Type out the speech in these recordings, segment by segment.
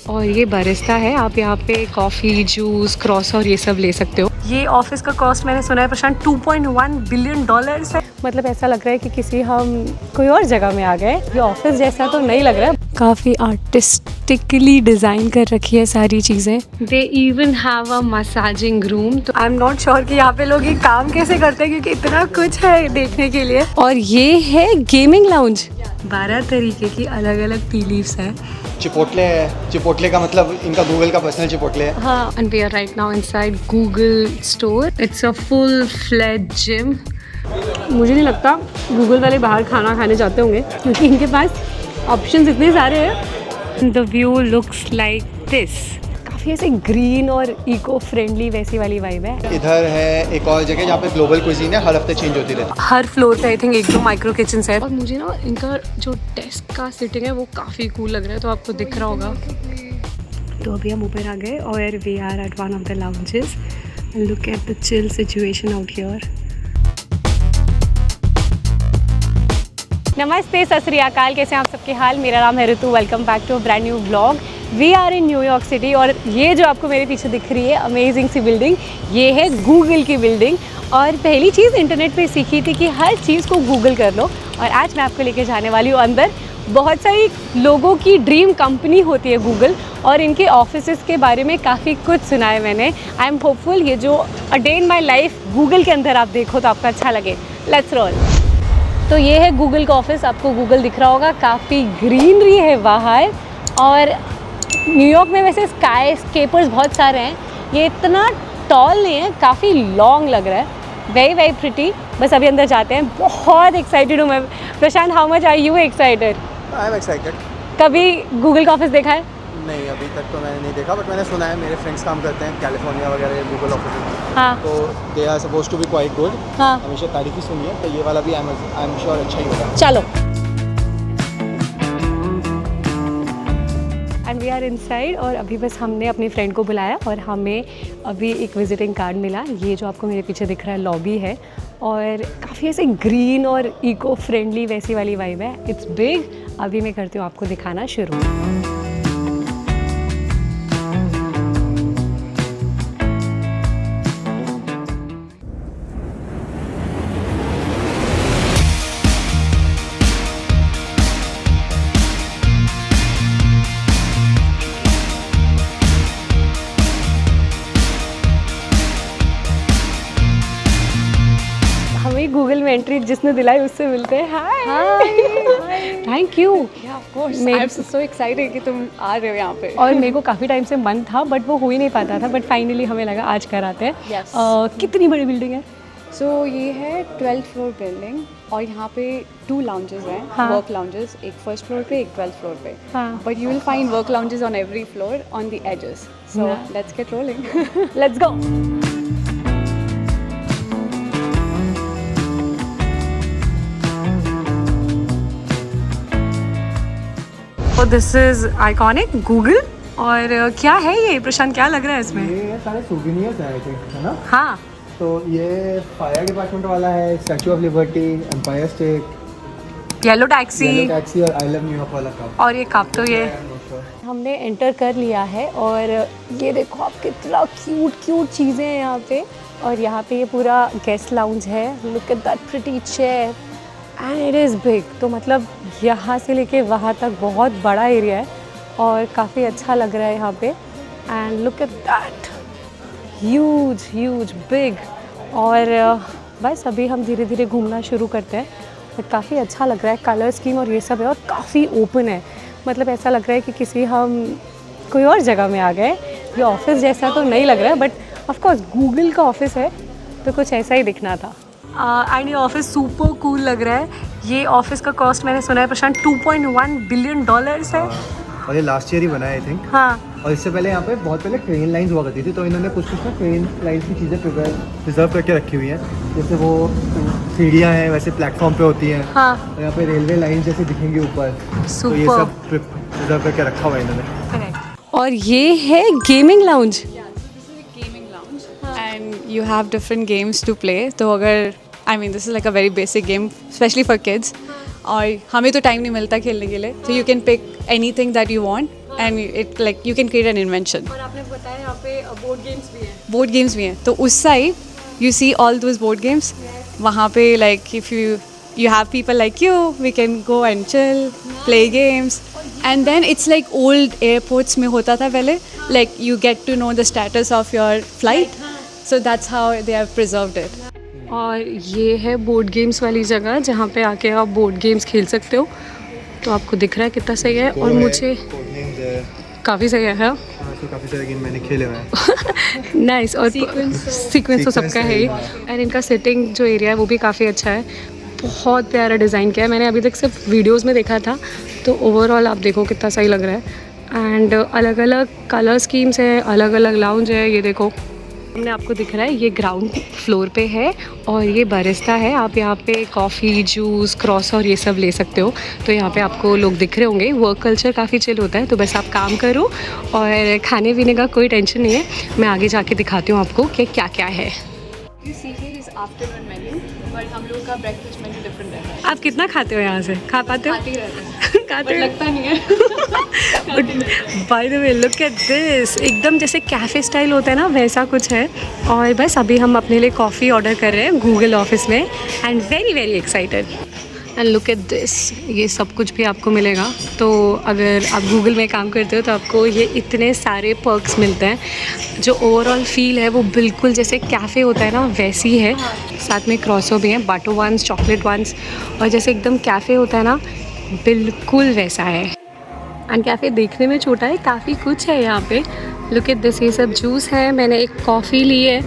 और ये बारिस्ता है, आप यहाँ पे कॉफ़ी, जूस, क्रॉस और ये सब ले सकते हो। ये ऑफिस का कॉस्ट मैंने सुना है प्रशांत $2.1 बिलियन है। मतलब ऐसा लग रहा है कि किसी हम कोई और जगह में आ गए। ये ऑफिस जैसा तो नहीं लग रहा है, काफ़ी आर्टिस्टिकली डिज़ाइन कर रखी है सारी चीज़ें। They even have a massaging room. तो आई एम नॉट श्योर कि यहाँ पे लोग ये काम कैसे करते हैं, क्योंकि इतना कुछ है देखने के लिए। और ये है गेमिंग लाउंज, 12 तरीके की अलग अलग टी लीव्स हैं। चिपोटले है, चिपोटले का मतलब इनका गूगल का पर्सनल चिपोटले है। हाँ, and we are right now inside Google store. It's a full fledged gym. मुझे नहीं लगता गूगल वाले बाहर खाना खाने जाते होंगे, क्योंकि इनके पास ऑप्शंस इतने सारे हैं। The view looks like this. काफ़ी ऐसे ग्रीन और इको फ्रेंडली वैसी वाली वाइब है। इधर है एक और जगह जहाँ पे ग्लोबल कुजीन है, हर हफ्ते चेंज होती रहती है। हर फ्लोर पे आई थिंक 1-2 माइक्रो किचन है। और मुझे ना इनका जो डेस्क का सिटिंग है वो काफ़ी कूल लग रहा है, तो आपको दिख रहा होगा। तो अभी हम ऊपर आ गए और we are at one of the lounges. Look at the chill situation out here. नमस्ते, सत श्री अकाल, कैसे हैं आप सबके हाल। मेरा नाम है Ritu, welcome back to a brand new blog. We are in New York city और ये जो आपको मेरे पीछे दिख रही है अमेजिंग सी बिल्डिंग, ये है गूगल की बिल्डिंग। और पहली चीज़ इंटरनेट पे सीखी थी कि हर चीज़ को गूगल कर लो, और आज मैं आपको लेके जाने वाली हूँ अंदर। बहुत सारी लोगों की ड्रीम कंपनी होती है गूगल, और इनके ऑफिसेस के बारे में काफ़ी कुछ सुना है मैंने। आई एम होपफुल ये जो a day in my life Google के अंदर आप देखो तो आपको अच्छा लगे। Let's roll. तो ये है गूगल का ऑफिस, आपको गूगल दिख रहा होगा। काफ़ी ग्रीनरी है बाहर, और न्यूयॉर्क में वैसे स्काई स्केपर्स बहुत सारे हैं। ये इतना टॉल नहीं है, काफ़ी लॉन्ग लग रहा है। Very very pretty. बस अभी अंदर जाते हैं। बहुत एक्साइटेड हूँ मैं। Prashant, how much are you excited? I am excited. कभी गूगल का ऑफिस देखा है? नहीं, अभी तक तो मैंने नहीं देखा, बट मैंने सुना है, मेरे फ्रेंड्स काम करते हैं कैलिफोर्निया वगैरह गूगल ऑफिस में। हाँ। तो they are suppose to be quite good. हाँ, हमेशा तारीफ ही सुनी है, तो ये वाला भी आई एम श्योर अच्छा ही होगा। चलो। एंड वी आर इनसाइड, और अभी बस हमने अपनी फ्रेंड को बुलाया और हमें अभी एक विजिटिंग कार्ड मिला। ये जो आपको मेरे पीछे दिख रहा है लॉबी है, और काफ़ी ऐसे ग्रीन और इको फ्रेंडली वैसी वाली वाइब है। It's big. अभी मैं करती हूँ आपको दिखाना शुरू। हमें गूगल में एंट्री जिसने दिलाई उससे मिलते हैं। Hi, thank you. I'm so excited कि तुम आ रहे हो यहाँ पे। और मेरे को काफ़ी टाइम से मन था, बट वो हो ही नहीं पाता था, बट फाइनली हमें लगा आज कराते हैं। Yes. कितनी बड़ी बिल्डिंग है? So ये है 12th फ्लोर बिल्डिंग, और यहाँ पे 2 लाउंजेस हैं। हाँ. वर्क लाउंजेस, एक फर्स्ट फ्लोर पे, एक 12th फ्लोर पे। हाँ. But you will find work lounges on every floor on the edges. So let's get rolling. Let's go. This is iconic Google. और क्या है ये प्रशांत, क्या लग रहा है इसमें? ये सारे सोवेनियर्स हैं, आई थिंक, है ना? हाँ, तो ये फायर डिपार्टमेंट वाला है, statue of Liberty, Empire State, yellow taxi, taxi और आई लव न्यूयॉर्क वाला कप। और ये कप। तो ये हमने एंटर कर लिया है, और ये देखो आप कितना क्यूट चीज़ें हैं यहाँ पे। और यहाँ पे ये पूरा गेस्ट लाउंज है। Look at that pretty chair and it is big. तो मतलब यहाँ से लेके वहाँ तक बहुत बड़ा एरिया है, और काफ़ी अच्छा लग रहा है यहाँ पे। And look at that huge big. और बस अभी हम धीरे धीरे घूमना शुरू करते हैं, बट काफ़ी अच्छा लग रहा है। कलर स्कीम और ये सब है, और काफ़ी ओपन है। मतलब ऐसा लग रहा है कि किसी हम कोई और जगह में आ गए। ये ऑफिस जैसा तो नहीं लग रहा है, बट ऑफकोर्स गूगल का ऑफिस है तो कुछ ऐसा ही दिखना था। एंड ये ऑफिस सुपर कूल लग रहा है। ये ऑफिस का कॉस्ट मैंने सुना है प्रशांत $2.1 बिलियन है। और ये लास्ट ईयर ही बना है, आई थिंक। हाँ, और इससे पहले यहाँ पे बहुत पहले ट्रेन लाइंस हुआ करती थी, तो इन्होंने कुछ ना ट्रेन लाइंस की चीज़ें प्रिजर्व करके रखी हुई हैं। जैसे वो सीढ़ियाँ हैं वैसे प्लेटफॉर्म पे होती हैं। हाँ, और यहाँ पे रेलवे लाइन जैसे दिखेंगी ऊपर, तो ये सब प्रिजर्व करके रखा हुआ है इन्होंने। और ये है gaming lounge. Gaming lounge, and you have different games to play. तो अगर this is like a very basic game specially for kids, और हमें तो टाइम नहीं मिलता खेलने के लिए, तो you can pick anything that you want and it like you can create an invention. और आपने बताया यहाँ पे बोर्ड गेम्स भी हैं. बोर्ड गेम्स भी हैं, तो उस side you see all those board games. वहाँ पे like if you have people like you, we can go and chill, play games. And then it's like old airports में होता था पहले, like you get to know the status of your flight. So that's how they have preserved it. और ये है board games वाली जगह जहाँ पे आके आप बोर्ड गेम्स खेल सकते हो. तो आपको दिख रहा है कितना सही है. और मुझे काफ़ी सही है. काफ़ी सारे गेम मैंने खेले हुए हैं. नाइस. और सीक्वेंस तो सबका है ही. और इनका सिटिंग जो एरिया है वो भी काफ़ी अच्छा है. बहुत प्यारा डिज़ाइन किया है. मैंने अभी तक सिर्फ वीडियोस में देखा था, तो ओवरऑल आप देखो कितना सही लग रहा है. एंड अलग अलग कलर स्कीम्स है, अलग अलग लाउंज है. ये देखो हमने आपको दिख रहा है ये ग्राउंड फ्लोर पे है और ये बारिस्ता है. आप यहाँ पे कॉफ़ी, जूस, क्रॉस और ये सब ले सकते हो. तो यहाँ पे आपको लोग दिख रहे होंगे. वर्क कल्चर काफ़ी चिल होता है. तो बस आप काम करो और खाने पीने का कोई टेंशन नहीं है. मैं आगे जाके दिखाती हूँ आपको कि क्या क्या है. You see here is afternoon menu, but हम लोग का breakfast menu different रहता है. आप कितना खाते हो यहाँ से? खा पाते हो? खाते ही रहते हैं, खाते but हो? लगता नहीं है. By the way look at this. एकदम जैसे कैफ़े स्टाइल होता है ना, वैसा कुछ है. और बस अभी हम अपने लिए कॉफ़ी ऑर्डर कर रहे हैं गूगल ऑफिस में. And very very excited. And look at this. ये सब कुछ भी आपको मिलेगा. तो अगर आप गूगल में काम करते हो तो आपको ये इतने सारे पर्क्स मिलते हैं. जो ओवरऑल फील है वो बिल्कुल जैसे कैफ़े होता है ना, वैसी है. साथ में क्रॉसो भी हैं, बाटो वंस, चॉकलेट वंस. और जैसे एकदम कैफ़े होता है ना, बिल्कुल वैसा है. एंड कैफ़े देखने में छोटा है, काफ़ी कुछ है यहाँ पे. Look at this. ये सब जूस है. मैंने एक कॉफ़ी ली है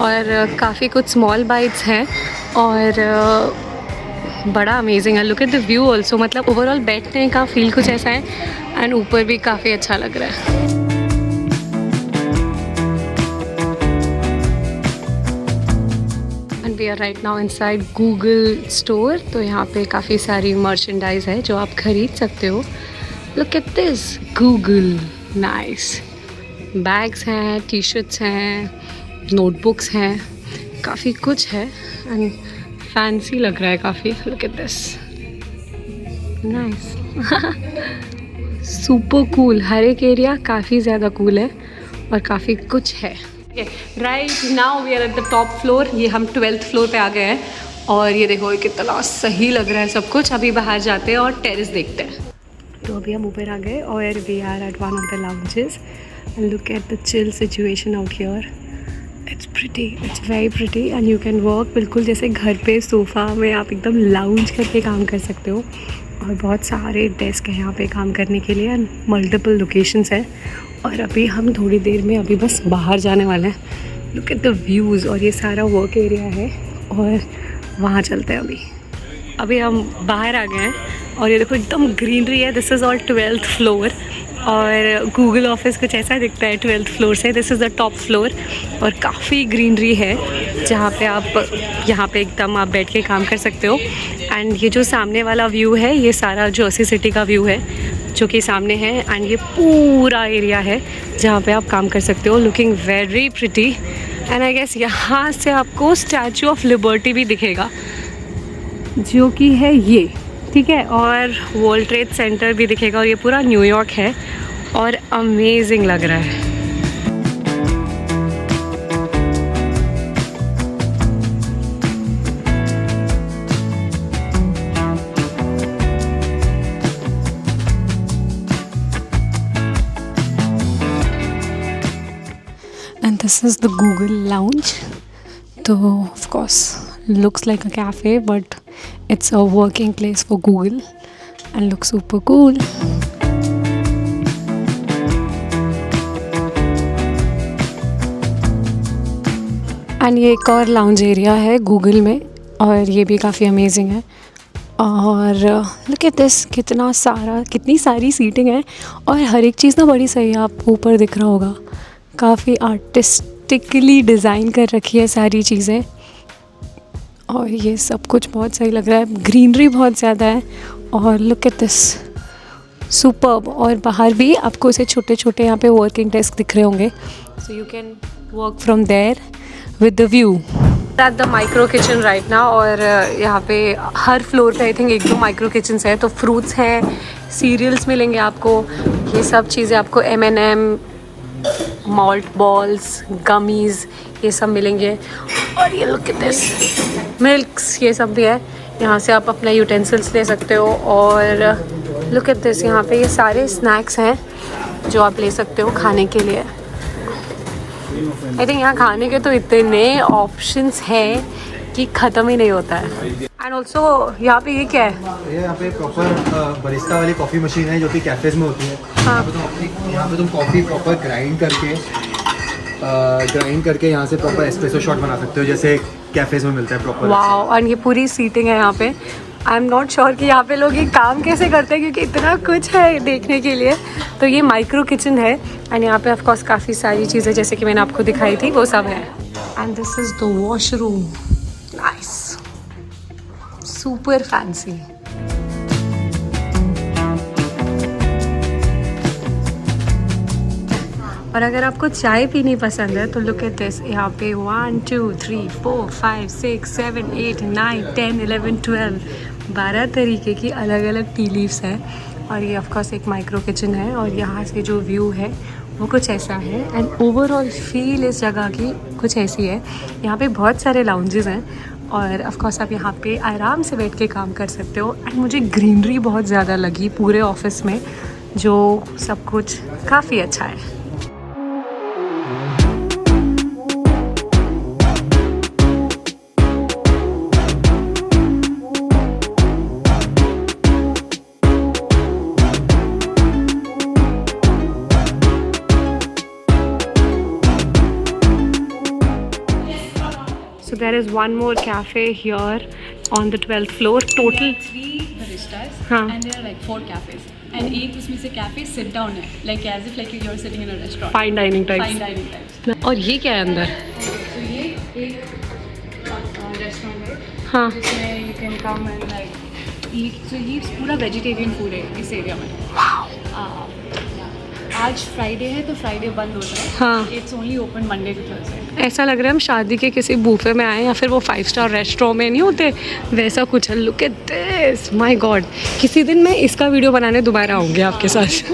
और काफ़ी कुछ स्मॉल बाइट्स हैं. और बड़ा अमेजिंग है. Look at the view also. मतलब ओवरऑल बैठने का फील कुछ ऐसा है. एंड ऊपर भी काफ़ी अच्छा लग रहा है. And we are right now inside Google store. तो यहाँ पे काफ़ी सारी मर्चेंडाइज है जो आप खरीद सकते हो. Look at this Google. Nice. Bags हैं, टी शर्ट्स हैं, नोटबुक्स हैं, काफ़ी कुछ है. एंड फैंसी लग रहा है काफ़ी. Look at this. Nice. Super cool. हर एक एरिया काफ़ी ज़्यादा कूल है और काफ़ी कुछ है. Right now we are at the top floor. ये हम 12th फ्लोर पे आ गए हैं. और ये देखो ये कितना सही लग रहा है सब कुछ. अभी बाहर जाते हैं और टेरेस देखते हैं. तो अभी हम ऊपर आ गए और we are at one of the lounges. And look at the chill situation out here. It's pretty. It's very pretty. And you can work बिल्कुल जैसे घर पे सोफ़ा में आप एकदम लाउंज करके काम कर सकते हो. और बहुत सारे डेस्क हैं यहाँ पे काम करने के लिए. एंड मल्टीपल लोकेशंस है. और अभी हम थोड़ी देर में अभी बस बाहर जाने वाले हैं. Look at the views. और ये सारा वर्क एरिया है और वहाँ चलते हैं अभी हम बाहर आ गए हैं. और ये देखो एकदम ग्रीनरी है. This is all 12th floor. और गूगल ऑफिस कुछ ऐसा दिखता है 12th फ्लोर से. This is the top floor. और काफ़ी ग्रीनरी है जहाँ पे आप यहाँ पे एकदम आप बैठ के काम कर सकते हो. एंड ये जो सामने वाला व्यू है ये सारा जर्सी सिटी का व्यू है जो कि सामने है. एंड ये पूरा एरिया है जहाँ पे आप काम कर सकते हो. Looking very pretty. And I guess यहाँ से आपको स्टैचू ऑफ लिबर्टी भी दिखेगा जो कि है ये. ठीक है. और वर्ल्ड ट्रेड सेंटर भी दिखेगा. और ये पूरा न्यूयॉर्क है और अमेजिंग लग रहा है. And this is the Google lounge. So of course looks like a cafe, but it's a working place for Google and looks super cool. And ये एक और लाउंज एरिया है गूगल में और ये भी काफ़ी अमेजिंग है. और लुक एट दिस. कितनी सारी सीटिंग है और हर एक चीज़ ना बड़ी सही है. आपको ऊपर दिख रहा होगा काफ़ी आर्टिस्टिकली डिज़ाइन कर रखी है सारी चीज़ें. और ये सब कुछ बहुत सही लग रहा है. ग्रीनरी बहुत ज़्यादा है. और लुक एट दिस. सुपर्ब. और बाहर भी आपको ऐसे छोटे छोटे यहाँ पे वर्किंग डेस्क दिख रहे होंगे. So you can work from there with the view. At the micro kitchen right now और यहाँ पे हर फ्लोर पे आई थिंक 1-2 माइक्रो किचन्स हैं। तो फ्रूट्स हैं, सीरियल्स मिलेंगे आपको, ये सब चीज़ें आपको M&M, मॉल्ट बॉल्स, गमीज़, ये सब मिलेंगे। और ये लुक एट दिस, मिल्क्स, ये सब भी है। यहाँ से आप अपना यूटेंसिल्स ले सकते हो। और लुक एट दिस, यहाँ पे ये सारे स्नैक्स हैं जो आप ले सकते हो खाने के लिए। आई थिंक यहाँ खाने के तो इतने ऑप्शंस हैं कि ख़त्म ही नहीं होता है। एंड ऑल्सो यहाँ पे ये क्या है? ये यहाँ पे प्रॉपर बरिस्ता वाली कॉफ़ी मशीन है जो कि कैफ़ेज़ में होती है। हाँ। यहाँ पे तुम कॉफ़ी प्रॉपर ग्राइंड करके यहाँ से प्रॉपर एस्प्रेसो शॉट बना सकते हो, जैसे कैफ़ेज़ में मिलता है प्रॉपर। वाओ, और ये पूरी सीटिंग है यहाँ पे। आई एम नॉट श्योर कि यहाँ पे लोग ये काम कैसे करते हैं क्योंकि इतना कुछ है देखने के लिए। तो ये माइक्रो किचन है एंड यहाँ पे ऑफ कोर्स काफ़ी सारी चीज़ें जैसे कि मैंने आपको दिखाई थी वो सब है। And this is the washroom, nice, super fancy. और अगर आपको चाय पीनी पसंद है तो लुक एट दिस, यहाँ पे 1 2 3 4 5 6 7 8 9 10 11 12 12 तरीके की अलग अलग टी लीव्स हैं। और ये ऑफकोर्स एक माइक्रो किचन है और यहाँ से जो व्यू है वो कुछ ऐसा है। एंड ओवरऑल फील इस जगह की कुछ ऐसी है। यहाँ पे बहुत सारे लाउंजेस हैं और ऑफकोर्स आप यहाँ पे आराम से बैठ के काम कर सकते हो। एंड मुझे ग्रीनरी बहुत ज़्यादा लगी पूरे ऑफिस में, जो सब कुछ काफ़ी अच्छा है। So there is one more cafe here on the 12th floor. Total 3 baristas हाँ. and there are like 4 cafes. And एक उसमें से cafe sit down है, like as if like you're sitting in a restaurant. fine dining types. Fine dining types. और ये क्या है अंदर? So ये एक restaurant है हाँ, जिसमें you can come and like eat. So ये पूरा vegetarian food है इस एरिया में. आज फ्राइडे है तो फ्राइडे बंद होता है। हाँ। It's only open Monday to Thursday. ऐसा लग रहा है हम शादी के किसी बूफे में आए या फिर वो 5 स्टार रेस्टोरेंट में नहीं होते वैसा कुछ है। Look at this, my God, किसी दिन मैं इसका वीडियो बनाने दोबारा आऊँगी आपके साथ।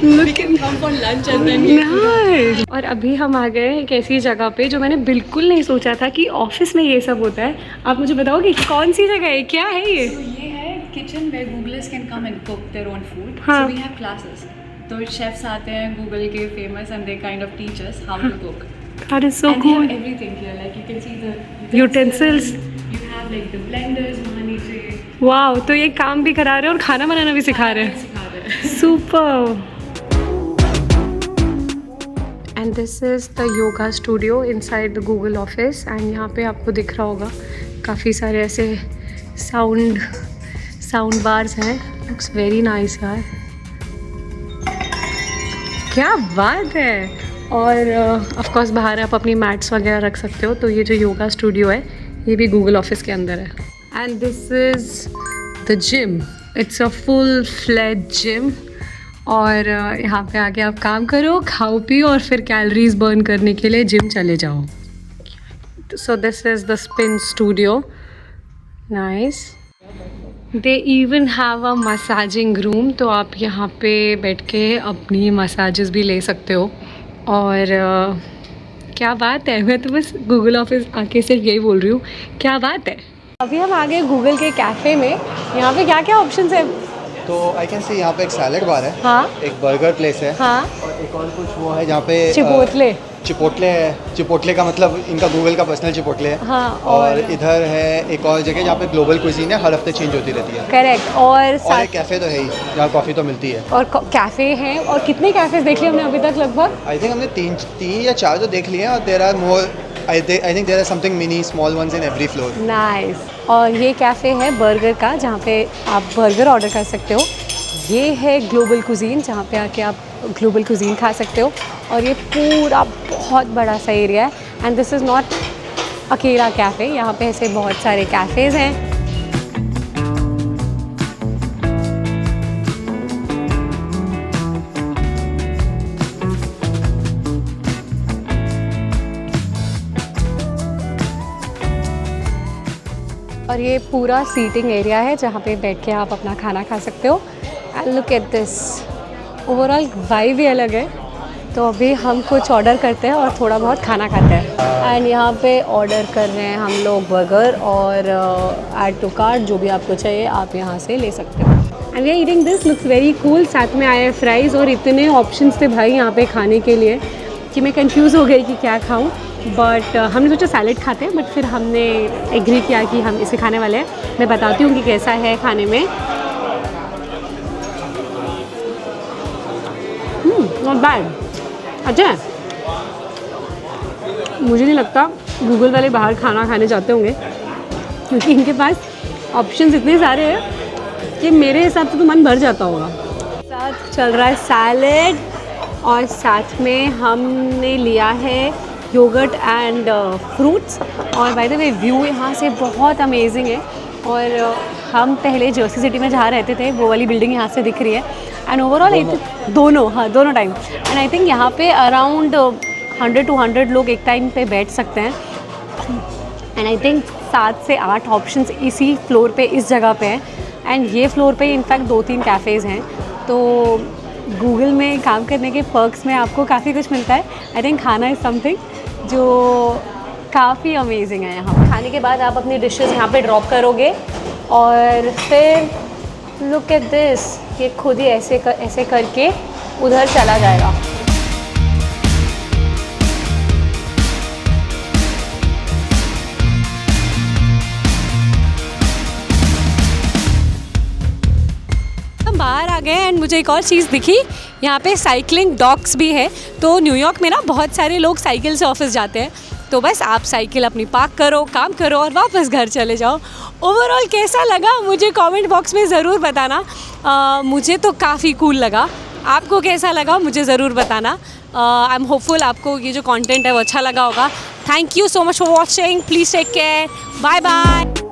Look at come for lunch and then nice. और अभी हम आ गए एक ऐसी जगह पे जो मैंने बिल्कुल नहीं सोचा था कि ऑफिस में ये सब होता है। आप मुझे बताओगे कौन सी जगह है, क्या है ये? ये है kitchen where Googlers can come and cook their own food. हाँ. सो वी हैव क्लासेस, तो शेफ्स आते हैं गूगल के famous and they kind of teach us how to cook. That is so And they cool. have everything here, like you can see the Utensils. You have like the blenders वहाँ नीचे। Wow, तो ये काम भी करा रहे हैं और खाना बनाना भी सिखा रहे हैं। सिखा रहे हैं। Super. And this is the yoga studio inside the Google office. And यहाँ पे आपको दिख रहा होगा काफ़ी सारे ऐसे साउंड बार्स हैं। लुक्स वेरी नाइस यार, क्या बात है। और ऑफ कोर्स बाहर आप अपनी मैट्स वगैरह रख सकते हो। तो ये जो योगा स्टूडियो है ये भी गूगल ऑफिस के अंदर है। And this is the gym, it's a full fledged gym. और यहाँ पे आके आप काम करो, खाओ पियो और फिर कैलोरीज बर्न करने के लिए जिम चले जाओ। So this is the spin studio, nice. They even have a massaging room, तो आप यहाँ पे बैठ के अपनी मसाजेस भी ले सकते हो। और क्या बात है, मैं तो बस गूगल ऑफिस आके सिर्फ यही बोल रही हूँ, क्या बात है। अभी हम आ गए गूगल के कैफ़े में। यहाँ पे क्या क्या ऑप्शंस है? तो आई कैन सी यहाँ पे एक सैलेड बार है, हाँ, एक बर्गर प्लेस है, हाँ, और एक और कुछ वो है जहाँ पे चिपोटले है। चिपोटले का मतलब इनका गूगल का पर्सनल चिपोटले है। हाँ, और इधर है एक और जगह जहाँ पे ग्लोबल कुजीन है, हर हफ्ते चेंज होती रहती है। करेक्ट। और एक कैफ़े तो है ही जहाँ कॉफ़ी तो मिलती है। और कैफ़े हैं। और कितने कैफ़ेज देख लिए हमने अभी तक? लगभग आई थिंक हमने तीन या चार तो देख लिए हैं, और there are more, I think there are something mini small ones in every floor. Nice. और ये कैफ़े है बर्गर का जहाँ पे आप बर्गर ऑर्डर कर सकते हो। ये है ग्लोबल कुजीन जहाँ पे आके आप ग्लोबल कुजीन खा सकते हो। और ये पूरा बहुत बड़ा सा एरिया है। एंड दिस इज़ नॉट अकेला कैफ़े, यहाँ पे ऐसे बहुत सारे कैफ़ेज़ हैं। और ये पूरा सीटिंग एरिया है जहाँ पे बैठ के आप अपना खाना खा सकते हो। And look at this, overall vibe ही अलग है। तो अभी हम कुछ ऑर्डर करते हैं और थोड़ा बहुत खाना खाते हैं। एंड यहाँ पे ऑर्डर कर रहे हैं हम लोग बर्गर और ऐड टू कार्ट, जो भी आपको चाहिए आप यहाँ से ले सकते हो। And we are eating this, looks very cool. साथ में आए हैं फ्राइज़ और इतने ऑप्शंस थे भाई यहाँ पे खाने के लिए कि मैं कंफ्यूज हो गई कि क्या खाऊँ। बट हमने सोचा सैलेड खाते हैं, बट फिर हमने एग्री किया कि हम इसे खाने वाले हैं। मैं बताती हूँ कि कैसा है खाने में। नॉट बैड, अच्छा है। मुझे नहीं लगता गूगल वाले बाहर खाना खाने जाते होंगे, क्योंकि इनके पास ऑप्शंस इतने सारे हैं कि मेरे हिसाब से तो मन भर जाता होगा। साथ चल रहा है सैलेड और साथ में हमने लिया है योगर्ट एंड फ्रूट्स। और बाय द वे व्यू यहाँ से बहुत अमेजिंग है। और हम पहले जर्सी सिटी में जहाँ रहते थे वो वाली बिल्डिंग यहाँ से दिख रही है। एंड ओवरऑल दोनों टाइम। एंड आई थिंक यहाँ पे अराउंड 100 to 100 लोग एक टाइम पे बैठ सकते हैं। एंड आई थिंक 7 से 8 ऑप्शंस इसी फ्लोर पे, इस जगह पे हैं। एंड ये फ्लोर पे इनफैक्ट 2-3 कैफ़ेज़ हैं। तो गूगल में काम करने के पर्क्स में आपको काफ़ी कुछ मिलता है। आई थिंक खाना इज़ समथिंग जो काफ़ी अमेजिंग है यहाँ। खाने के बाद आप अपनी डिशेस यहाँ पे ड्रॉप करोगे और फिर लुक एट दिस, ये खुद ही ऐसे करके उधर चला जाएगा। हम बाहर आ गए एंड मुझे एक और चीज़ दिखी, यहाँ पे साइकिलिंग डॉक्स भी है। तो न्यूयॉर्क में ना बहुत सारे लोग साइकिल से ऑफिस जाते हैं। तो बस आप साइकिल अपनी पार्क करो, काम करो और वापस घर चले जाओ। ओवरऑल कैसा लगा मुझे कमेंट बॉक्स में ज़रूर बताना। मुझे तो काफ़ी कूल लगा। आपको कैसा लगा मुझे ज़रूर बताना। आई एम होपफुल आपको ये जो कंटेंट है वो अच्छा लगा होगा। Thank you so much for watching. Please take care, bye bye.